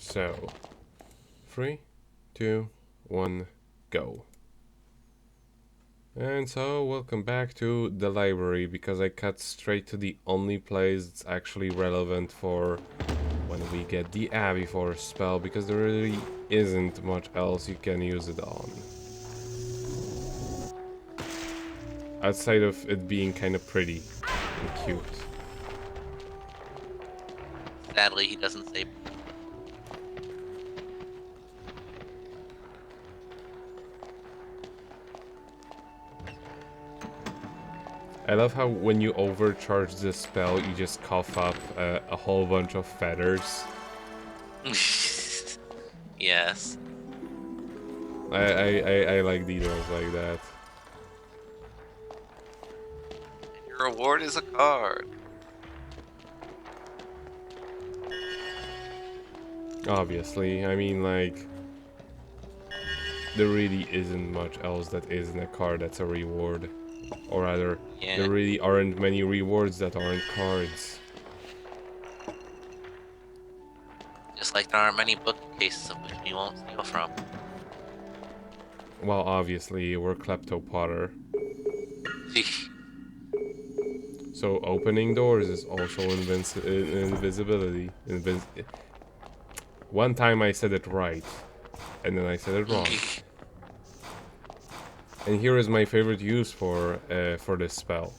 So, 3, 2, 1, go. And so, welcome back to the library, because I cut straight to the only place that's actually relevant for when we get the Abbey Force spell, because there really isn't much else you can use it on. Outside of it being kind of pretty and cute. Sadly, he doesn't say. I love how when you overcharge the spell, you just cough up a whole bunch of feathers. Yes. I like details like that. And your reward is a card. Obviously, I mean, like, there really isn't much else that isn't a card that's a reward. Or rather, Yeah. there really aren't many rewards that aren't cards. Just like there aren't many bookcases of which we won't steal from. Well, obviously, we're Klepto Potter. So opening doors is also invisibility. One time I said it right, and then I said it wrong. And here is my favorite use for this spell.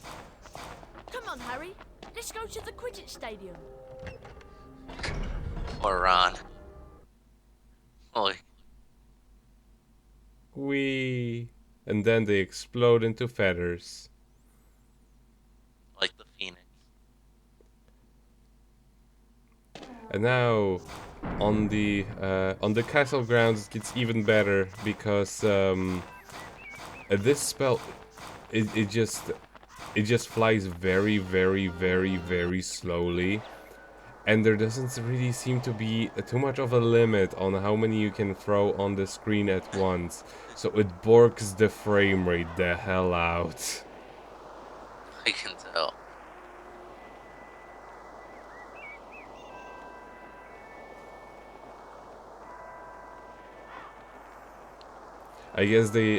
Come on, Harry. Let's go to the Quidditch stadium. Or Ron. Holy. Whee! And then they explode into feathers. Like the Phoenix. And now, on the castle grounds, it gets even better, because this spell, it just flies very, very, very, very slowly, and there doesn't really seem to be too much of a limit on how many you can throw on the screen at once. So it borks the frame rate the hell out. I can tell. I guess they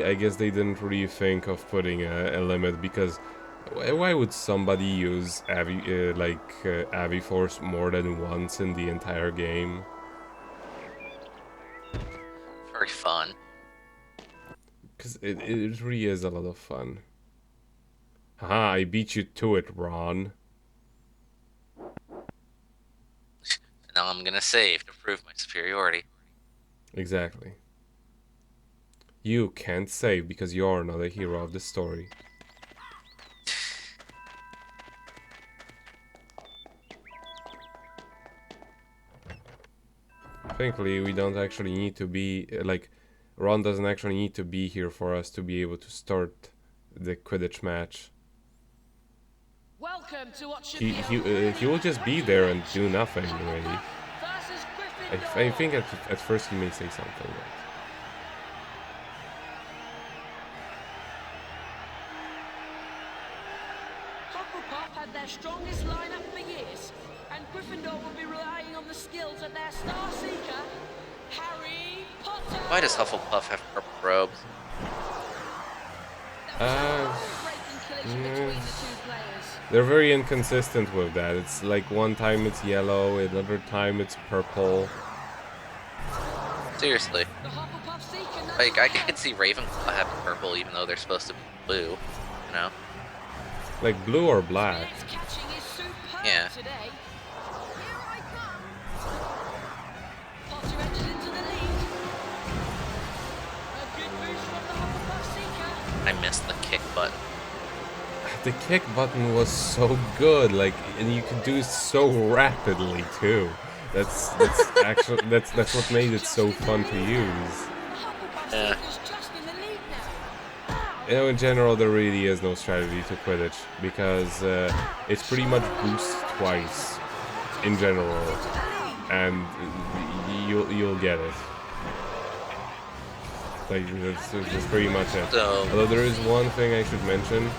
didn't really think of putting a limit, because why would somebody use Abbey Force more than once in the entire game? Very fun. Because it really is a lot of fun. Haha, I beat you to it, Ron. Now I'm gonna save to prove my superiority. Exactly. You can't save because you're not a hero of the story. Thankfully, we don't actually need to be, Ron doesn't actually need to be here for us to be able to start the Quidditch match. Welcome to what should He will just be there and do nothing, really. I think at first he may say something, but... Hufflepuff had their strongest lineup for years, and Gryffindor will be relying on the skills of their star seeker, Harry Potter. Why does Hufflepuff have purple robes? They're very inconsistent with that. It's like one time it's yellow, another time it's purple. Seriously. Like, I could see Ravenclaw having purple even though they're supposed to be blue, you know? Like blue or black. Yeah. I missed the kick button. The kick button was so good, like, and you could do it so rapidly too. That's actually that's what made it so fun to use. Yeah. You know, in general, there really is no strategy to Quidditch, because it's pretty much boost twice in general, and you'll get it. Like, that's pretty much it. So, Although there is one thing I should mention.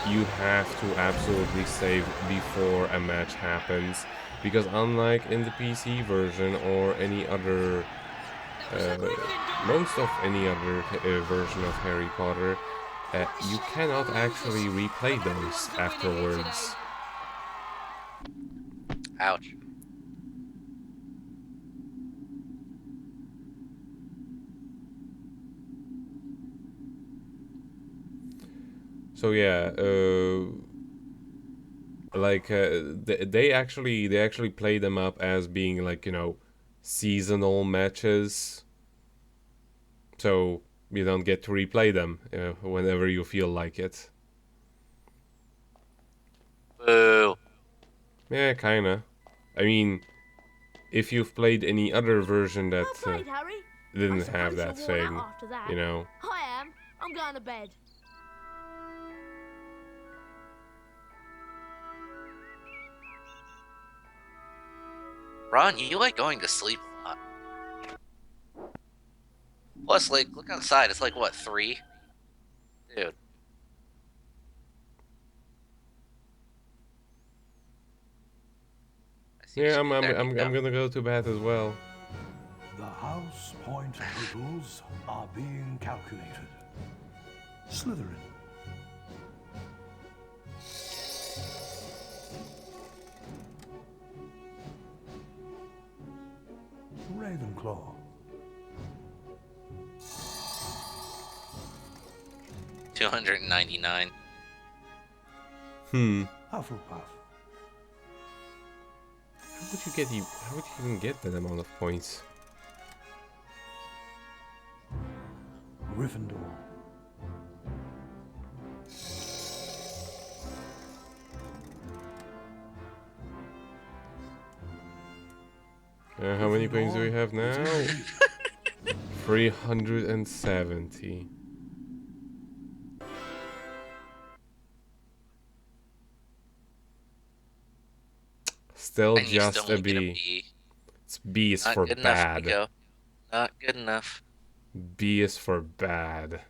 you have to absolutely save before a match happens, because unlike in the PC version or any other, most of any other version of Harry Potter, you cannot actually replay those afterwards. Ouch. So yeah, like they actually play them up as being like, you know, seasonal matches, so you don't get to replay them whenever you feel like it. Boo. Yeah, kinda. I mean, if you've played any other version that Well played, Harry. I didn't suppose have that you're worn out thing, after that. you know. I am. I'm going to bed. Ron, you like going to sleep a lot. Plus, like, look outside. It's like, what, 3? Dude. I see you Yeah, should I'm be I'm there, I'm, Nico. I'm gonna go to bed as well. The house point totals are being calculated. Slytherin. Ravenclaw. 299. Hufflepuff. How would you even get that amount of points? Gryffindor. How many points do we have now? 370. Still And you just still a only get a B. B. It's B is Not for good enough, bad. Nico. Not good enough. B is for bad.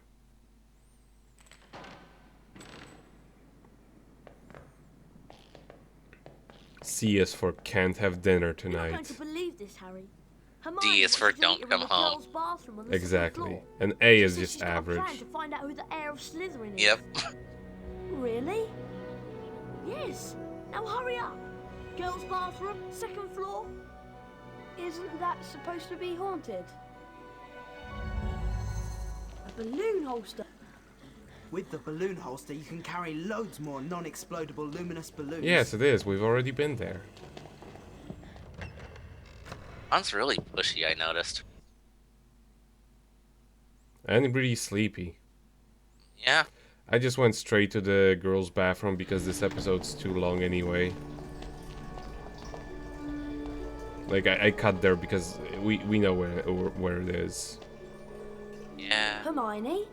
C is for can't have dinner You're not going tonight. to believe this, Harry. D Hermione is wants for to don't meet her in come the home. girls' bathroom on the second Exactly. floor. And A She is says just she's got a average. plan to find out who the heir of Slytherin is. Yep. Really? Yes. Now hurry up. Girls' bathroom, second floor. Isn't that supposed to be haunted? A balloon holster. With the balloon holster, you can carry loads more non-explodable luminous balloons. Yes, it is. We've already been there. Ron's really pushy, I noticed. And really sleepy. Yeah. I just went straight to the girls' bathroom because this episode's too long anyway. Like, I cut there because we know where it is. Yeah. Hermione?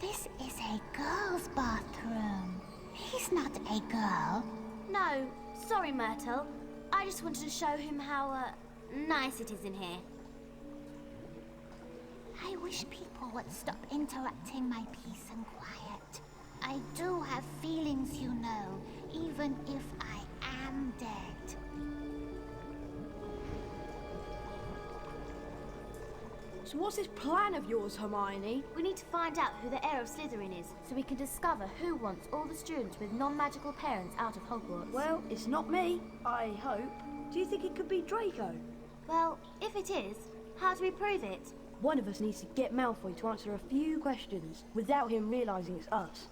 This is a girl's bathroom. He's not a girl. No, sorry, Myrtle. I just wanted to show him how, nice it is in here. I wish people would stop interrupting my peace and quiet. I do have feelings, you know, even if I am dead. So what's this plan of yours, Hermione? We need to find out who the heir of Slytherin is, so we can discover who wants all the students with non-magical parents out of Hogwarts. Well, it's not me, I hope. Do you think it could be Draco? Well, if it is, how do we prove it? One of us needs to get Malfoy to answer a few questions without him realising it's us.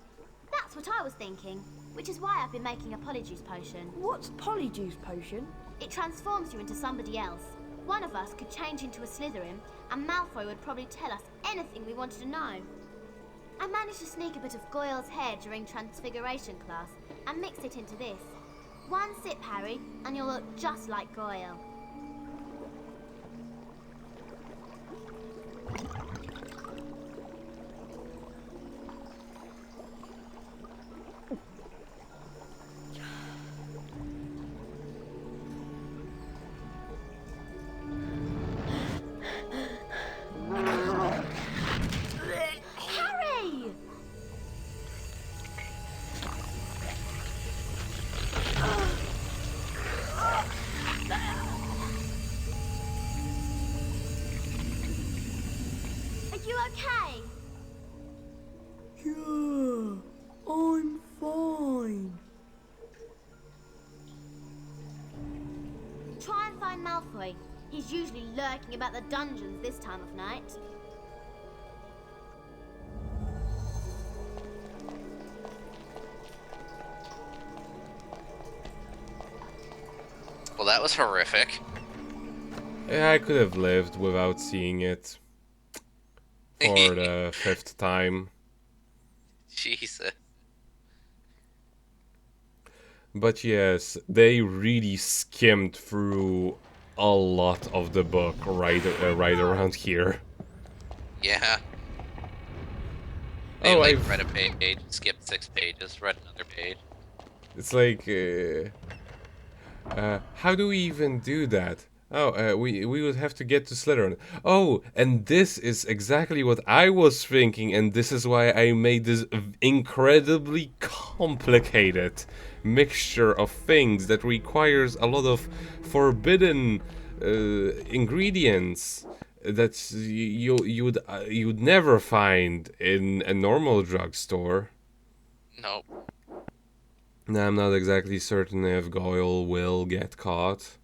That's what I was thinking, which is why I've been making a Polyjuice potion. What's Polyjuice potion? It transforms you into somebody else. One of us could change into a Slytherin, and Malfoy would probably tell us anything we wanted to know. I managed to sneak a bit of Goyle's hair during Transfiguration class and mix it into this. One sip, Harry, and you'll look just like Goyle. Harry! find Malfoy? He's usually lurking about the dungeons this time of night. Well, that was horrific. Yeah, I could have lived without seeing it for the 5th time. Jesus. But yes, they really skimmed through a lot of the book right around here. Yeah. They Oh, like read a page, skipped 6 pages, read another page. It's like, how do we even do that? Oh, we would have to get to Slytherin. Oh, and this is exactly what I was thinking, and this is why I made this incredibly complicated mixture of things that requires a lot of forbidden ingredients that you'd never find in a normal drugstore. Nope. Now, I'm not exactly certain if Goyle will get caught.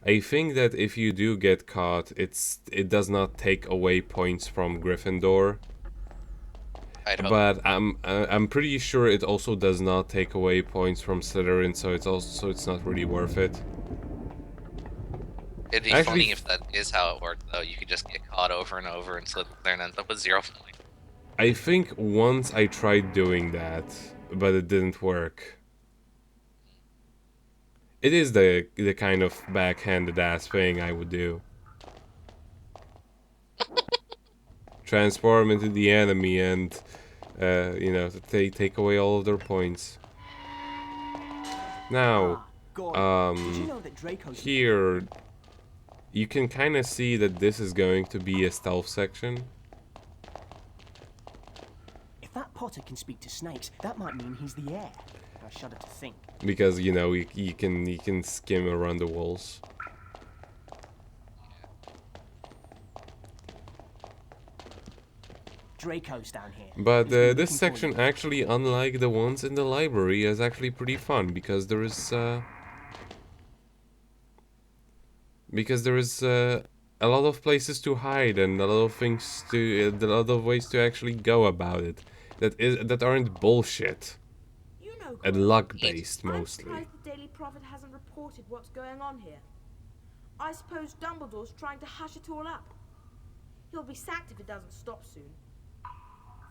I think that if you do get caught, it does not take away points from Gryffindor. I'd hope. But I'm pretty sure it also does not take away points from Slytherin, so it's not really worth it. It'd be Actually, funny if that is how it worked, though. You could just get caught over and over and Slytherin ends up with 0 points. I think once I tried doing that, but it didn't work. It is the kind of backhanded ass thing I would do. Transform into the enemy and, you know, take away all of their points. Now, here, you can kind of see that this is going to be a stealth section. If that Potter can speak to snakes, that might mean he's the heir. I shudder to think. Because, you know, you can skim around the walls. Draco's down here. But this section, actually, unlike the ones in the library, is actually pretty fun because there is a lot of places to hide and a lot of things to a lot of ways to actually go about it that aren't bullshit. You know, And luck-based, I'm mostly. surprised the Daily Prophet hasn't reported what's going on here. I suppose Dumbledore's trying to hush it all up. He'll be sacked if it doesn't stop soon.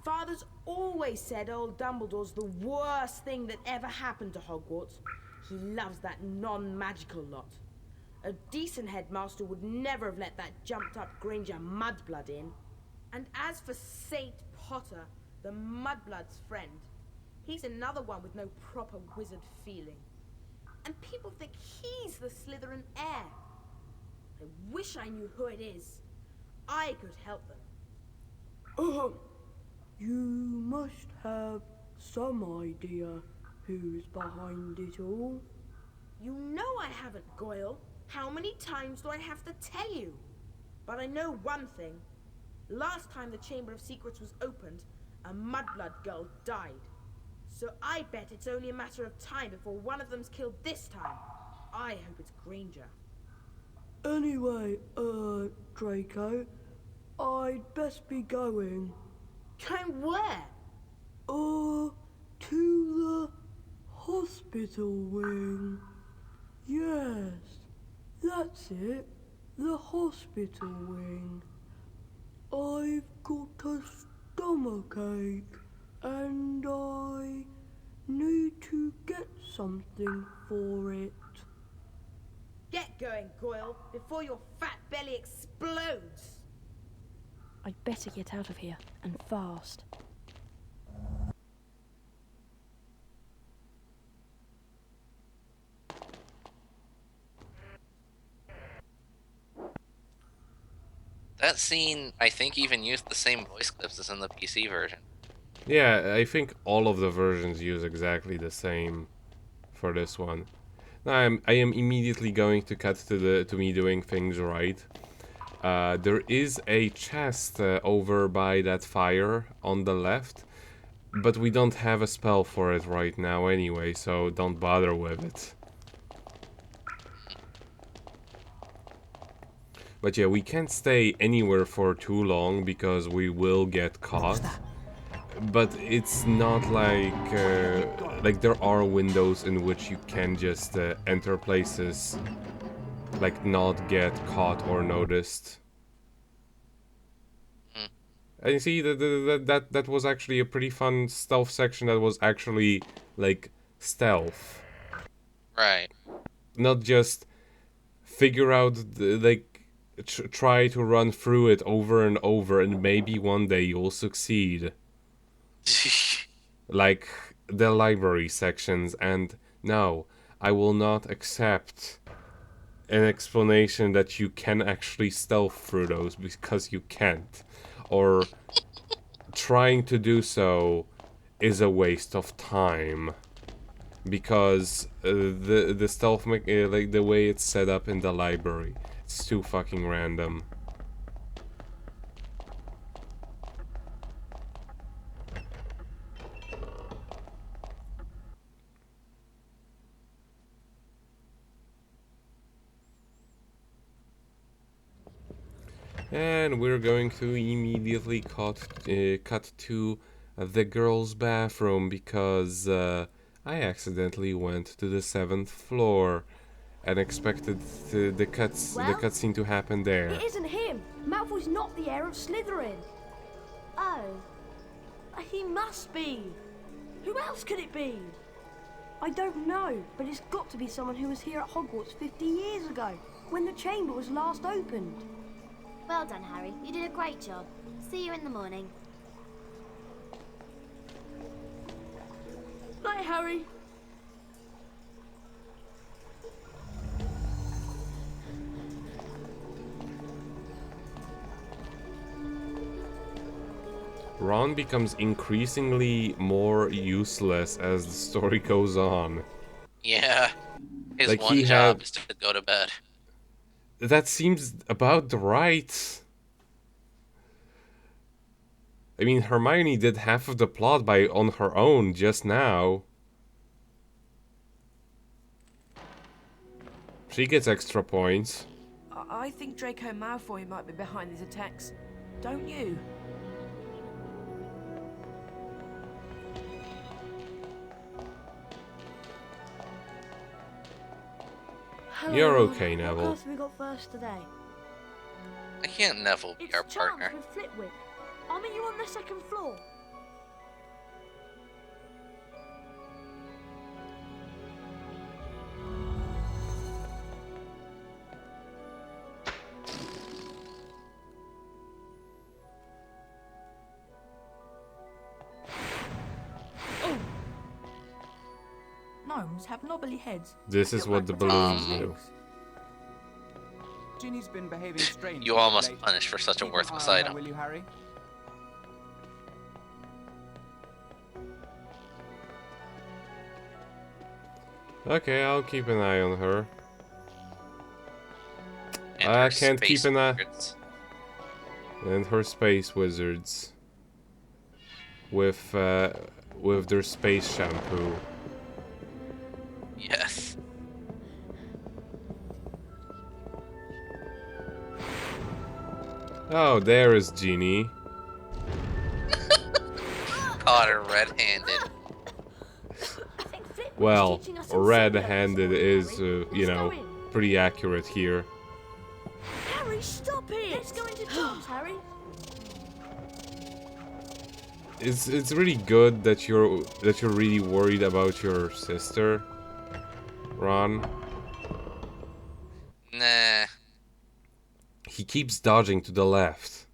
Father's always said old Dumbledore's the worst thing that ever happened to Hogwarts. He loves that non-magical lot. A decent headmaster would never have let that jumped-up Granger mudblood in. And as for Saint Potter, the mudblood's friend, he's another one with no proper wizard feeling. And people think he's the Slytherin heir. I wish I knew who it is. I could help them. You must have some idea who's behind it all. You know I haven't, Goyle. How many times do I have to tell you? But I know one thing. Last time the Chamber of Secrets was opened, a mudblood girl died. So I bet it's only a matter of time before one of them's killed this time. I hope it's Granger. Anyway, Draco, I'd best be going. Going where? To the hospital wing. Yes, that's it. The hospital wing. I've got a stomachache and I need to get something for it. Get going, Goyle, before your fat belly explodes. I'd better get out of here, and fast. That scene, I think, even used the same voice clips as in the PC version. Yeah, I think all of the versions use exactly the same for this one. Now I am immediately going to cut to me doing things right. There is a chest over by that fire on the left, but we don't have a spell for it right now anyway, so don't bother with it. But yeah, we can't stay anywhere for too long because we will get caught. But it's not like there are windows in which you can just enter places, like not get caught or noticed. And you see that was actually a pretty fun stealth section that was actually like stealth. Right. Not just figure out try to run through it over and over and maybe one day you'll succeed. Like the library sections, and no, I will not accept an explanation that you can actually stealth through those because you can't. Or trying to do so is a waste of time. Because the stealth like the way it's set up in the library, it's too fucking random. And we're going to immediately cut to the girls' bathroom because I accidentally went to the 7th floor and expected the cutscene to happen there. It isn't him. Malfoy's not the heir of Slytherin. Oh. He must be. Who else could it be? I don't know, but it's got to be someone who was here at Hogwarts 50 years ago, when the chamber was last opened. Well done, Harry. You did a great job. See you in the morning. Night, Harry. Ron becomes increasingly more useless as the story goes on. Yeah. His Like, one job is to go to bed. That seems about right. I mean, Hermione did half of the plot on her own just now. She gets extra points. I think Draco Malfoy might be behind these attacks. Don't you? Hello, You're Ron. okay, Neville. What class have we got first today? I can't Neville be our It's partner. Chance with Flitwick. I'll meet you on the 2nd floor. Gnomes have knobbly heads. This is what the balloons do. Ginny's been behaving strangely. You almost lately. punished for such a Keep an worthless eye on her, item. will you, Harry? Okay, I'll keep an eye on her. And I her can't keep space an eye. wizards. And her space wizards. With their space shampoo. Yes. Oh, there is Genie. Caught her red-handed. Well, red-handed is, you know, pretty accurate here. Harry, stop it! Let's go into Tom's, Harry. It's really good that you're really worried about your sister, Ron. Nah. He keeps dodging to the left.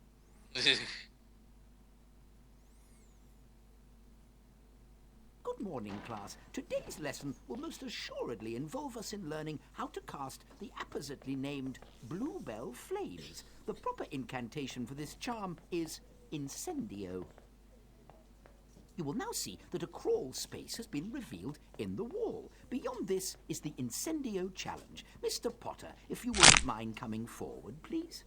Good morning, class. Today's lesson will most assuredly involve us in learning how to cast the appositely named Bluebell Flames. The proper incantation for this charm is Incendio. You will now see that a crawl space has been revealed in the wall. Beyond this is the Incendio challenge. Mr. Potter, if you wouldn't mind coming forward, please.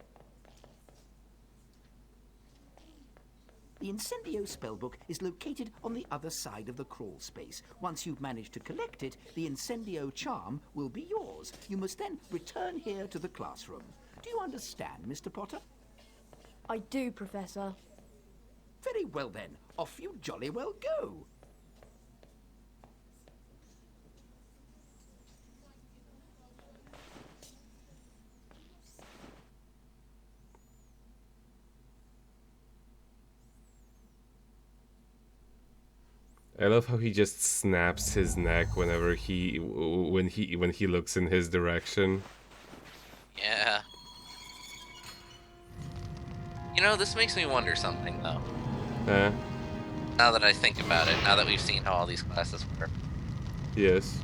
The Incendio spellbook is located on the other side of the crawl space. Once you've managed to collect it, the Incendio charm will be yours. You must then return here to the classroom. Do you understand, Mr. Potter? I do, Professor. Very well then, off you jolly well go. I love how he just snaps his neck whenever when he looks in his direction. Yeah. You know, this makes me wonder something, though. Now that I think about it, now that we've seen how all these classes work. Yes.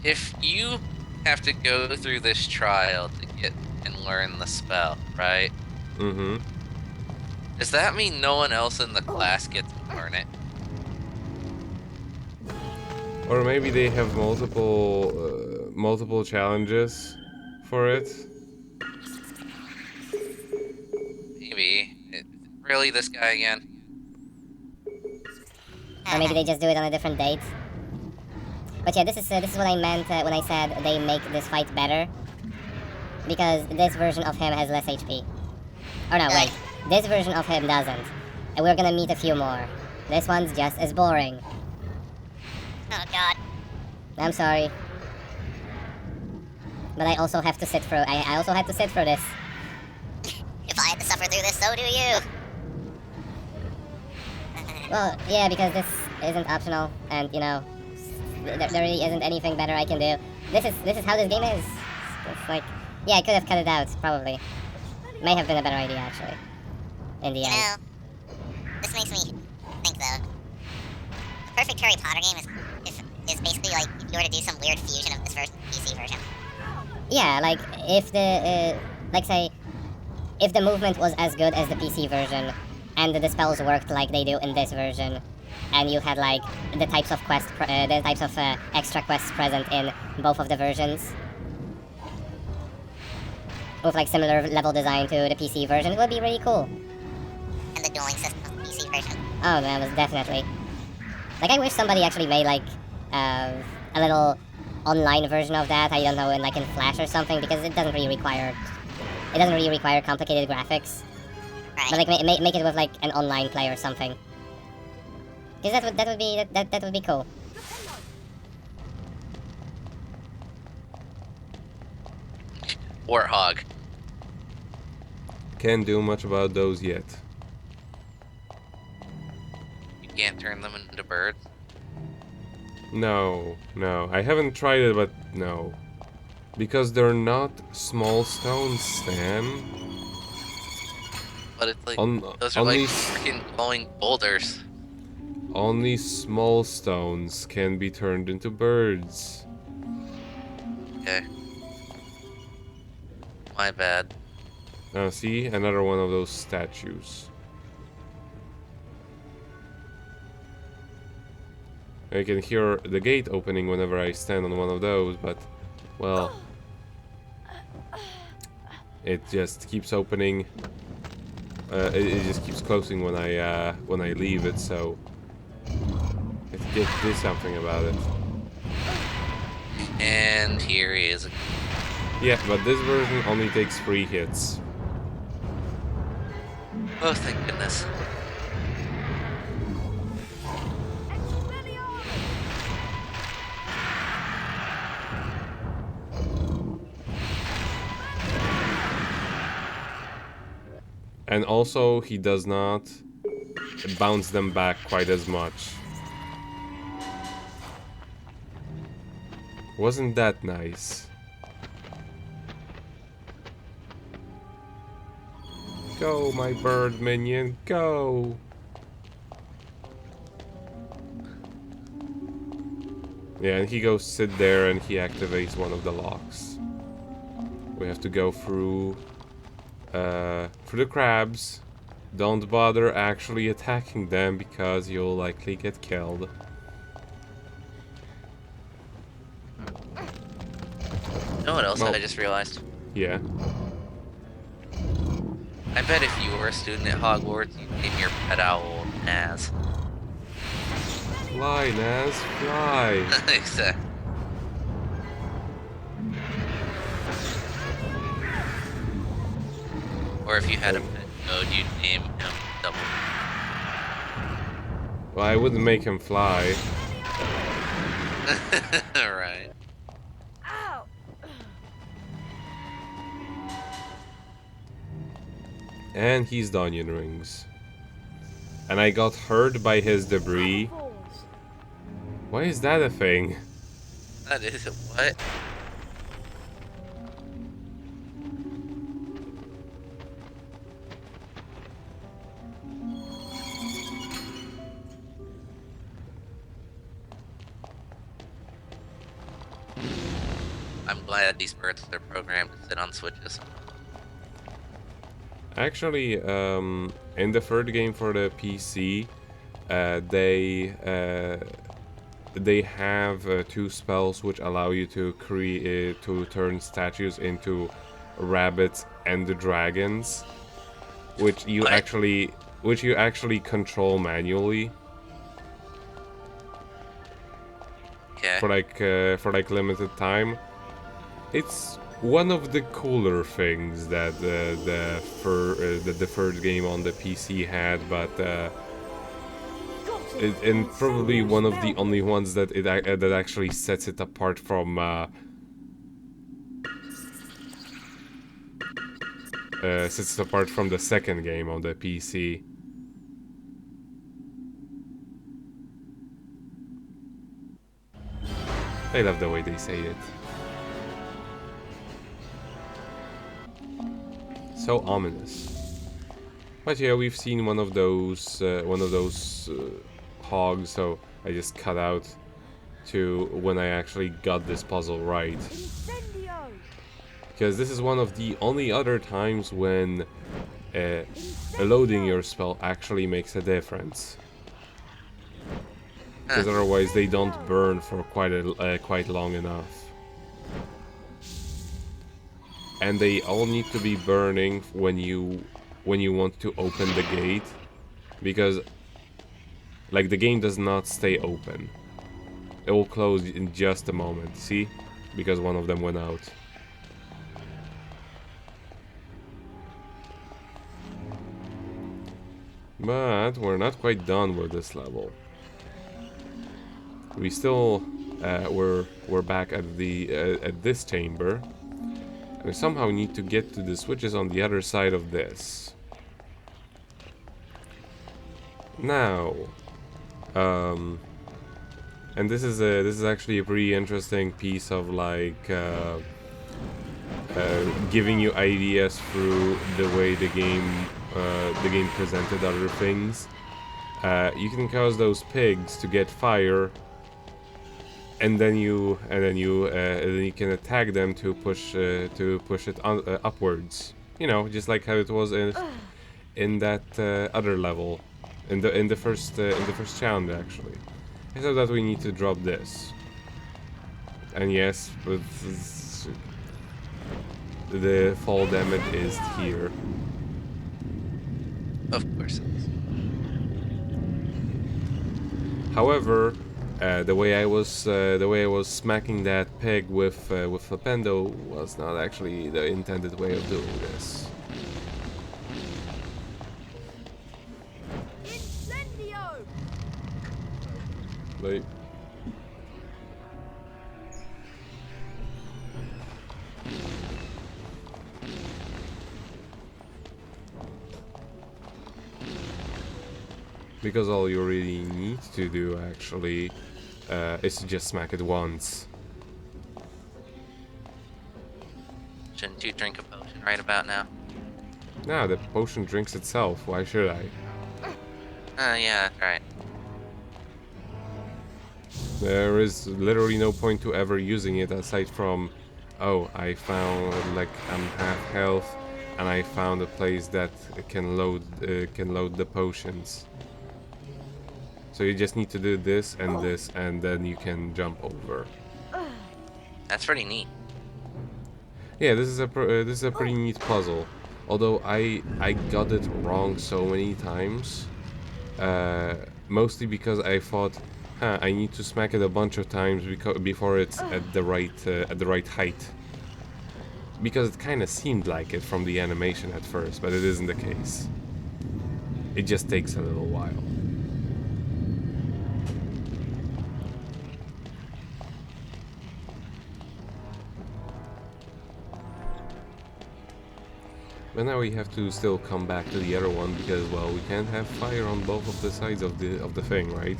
If you have to go through this trial to get and learn the spell, right? Mm-hmm. Does that mean no one else in the class gets to learn it? Or maybe they have multiple challenges for it. Maybe. Really, this guy again? Or maybe they just do it on a different date. But yeah, this is what I meant when I said they make this fight better. Because this version of him has less HP. Or no, wait. This version of him doesn't. And we're gonna meet a few more. This one's just as boring. Oh god. I'm sorry. But I also have to sit through. I also had to sit through this. If I had to suffer through this, so do you. Well, yeah, because this isn't optional, and you know, there really isn't anything better I can do. This is how this game is. It's like, yeah, I could have cut it out, probably. May have been a better idea, actually. In the end. You know, this makes me think, though. The perfect Harry Potter game is basically like if you were to do some weird fusion of this PC version. Yeah, like, if the, like, say, if the movement was as good as the PC version, and the spells worked like they do in this version, and you had, like, the types of extra quests present in both of the versions, with, like, similar level design to the PC version, it would be really cool. And the dueling system of the PC version. Oh, man, it was definitely. Like, I wish somebody actually made, like, a little online version of that, I don't know, in Flash or something, because it doesn't really require complicated graphics. Right. But, like, make it with, like, an online play or something. Because that would be cool. Warthog. Can't do much about those yet. You can't turn them into birds? No, I haven't tried it, but no. Because they're not small stones, Stan. But it's like, those are like freaking glowing boulders. Only small stones can be turned into birds. Okay. My bad. See? Another one of those statues. I can hear the gate opening whenever I stand on one of those, but, well, it just keeps opening. It just keeps closing when I leave it, so I have to do something about it. And here he is. Yeah, but this version only takes 3 hits. Oh, thank goodness. And also, he does not bounce them back quite as much. Wasn't that nice? Go, my bird minion, go! Yeah, and he goes sit there and he activates one of the locks. We have to go through the crabs. Don't bother actually attacking them because you'll likely get killed. You know what else I just realized? Yeah. I bet if you were a student at Hogwarts, you'd name your pet owl Naz. Fly, Naz, fly! Exactly. Or if you had a pet toad, you'd name him Double. Well, I wouldn't make him fly. Right. Ow! And he's the onion rings. And I got hurt by his debris. Why is that a thing? That is what? I'm glad these birds are programmed to sit on switches. Actually, in the third game for the PC, they have 2 spells which allow you to create to turn statues into rabbits and dragons, which you actually control manually. Okay. For like limited time. It's one of the cooler things that the third game on the PC had, but and probably one of the only ones that that actually sets it apart from the second game on the PC. I love the way they say it. So ominous. But yeah, we've seen one of those hogs, so I just cut out to when I actually got this puzzle right. Because this is one of the only other times when loading your spell actually makes a difference. Because otherwise they don't burn for quite long enough. And they all need to be burning when you want to open the gate, because like the game does not stay open. It will close in just a moment, see? Because one of them went out. But we're not quite done with this level. We still we're back at the at this chamber. We somehow need to get to the switches on the other side of this. Now, and this is actually a pretty interesting piece of like giving you ideas through the way the game presented other things. You can cause those pigs to get fire. And then you can attack them to push it on, upwards. You know, just like how it was in that other level, in the first challenge actually. Except that we need to drop this. And yes, the fall damage is here. Of course it is. However, the way I was smacking that pig with Flipendo was not actually the intended way of doing this. Incendio! Like, because all you really need to do actually is to just smack it once. Shouldn't you drink a potion right about now? Nah, the potion drinks itself. Why should I? Yeah, that's right. There is literally no point to ever using it aside from, oh, I found like I'm half health, and I found a place that can load the potions. So you just need to do this, and then you can jump over. That's pretty neat. Yeah, this is a pretty neat puzzle. Although I got it wrong so many times, mostly because I thought, I need to smack it a bunch of times before it's at the right height. Because it kind of seemed like it from the animation at first, but it isn't the case. It just takes a little while. But now we have to still come back to the other one because, well, we can't have fire on both of the sides of the thing, right?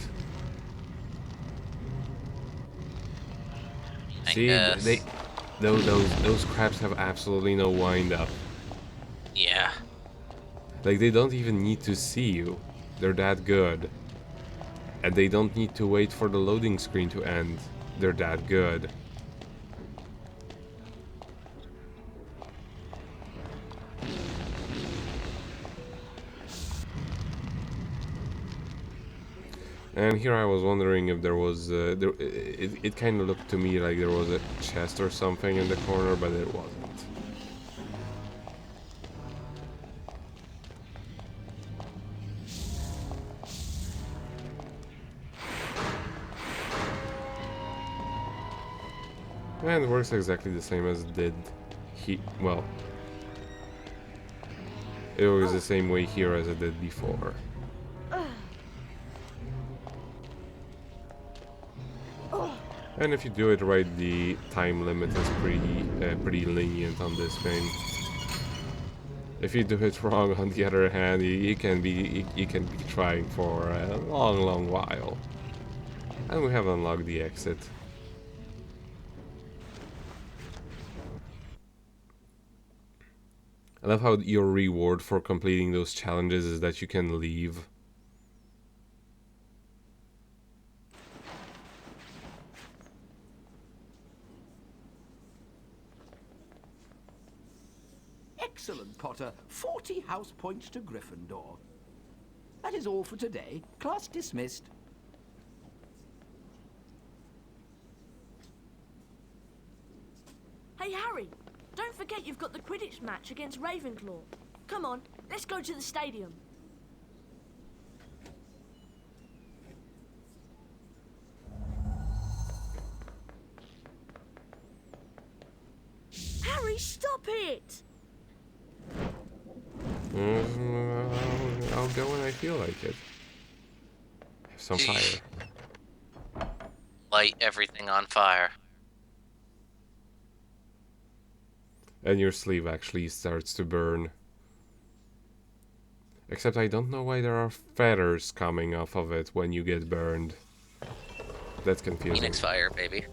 See, those crabs have absolutely no wind up. Yeah. Like, they don't even need to see you. They're that good. And they don't need to wait for the loading screen to end. They're that good. And here I was wondering if there was, it kind of looked to me like there was a chest or something in the corner, but it wasn't. And it works exactly the same as it did well, it works the same way here as it did before. And if you do it right, the time limit is pretty lenient on this thing. If you do it wrong, on the other hand, you can be trying for a long while. And we have unlocked the exit. I love how your reward for completing those challenges is that you can leave. Excellent, Potter. 40 house points to Gryffindor. That is all for today. Class dismissed. Hey, Harry, don't forget you've got the Quidditch match against Ravenclaw. Come on, let's go to the stadium. Harry, stop it! I'll go when I feel like it. Have some fire. Light everything on fire. And your sleeve actually starts to burn. Except I don't know why there are feathers coming off of it when you get burned. That's confusing. Phoenix fire, baby.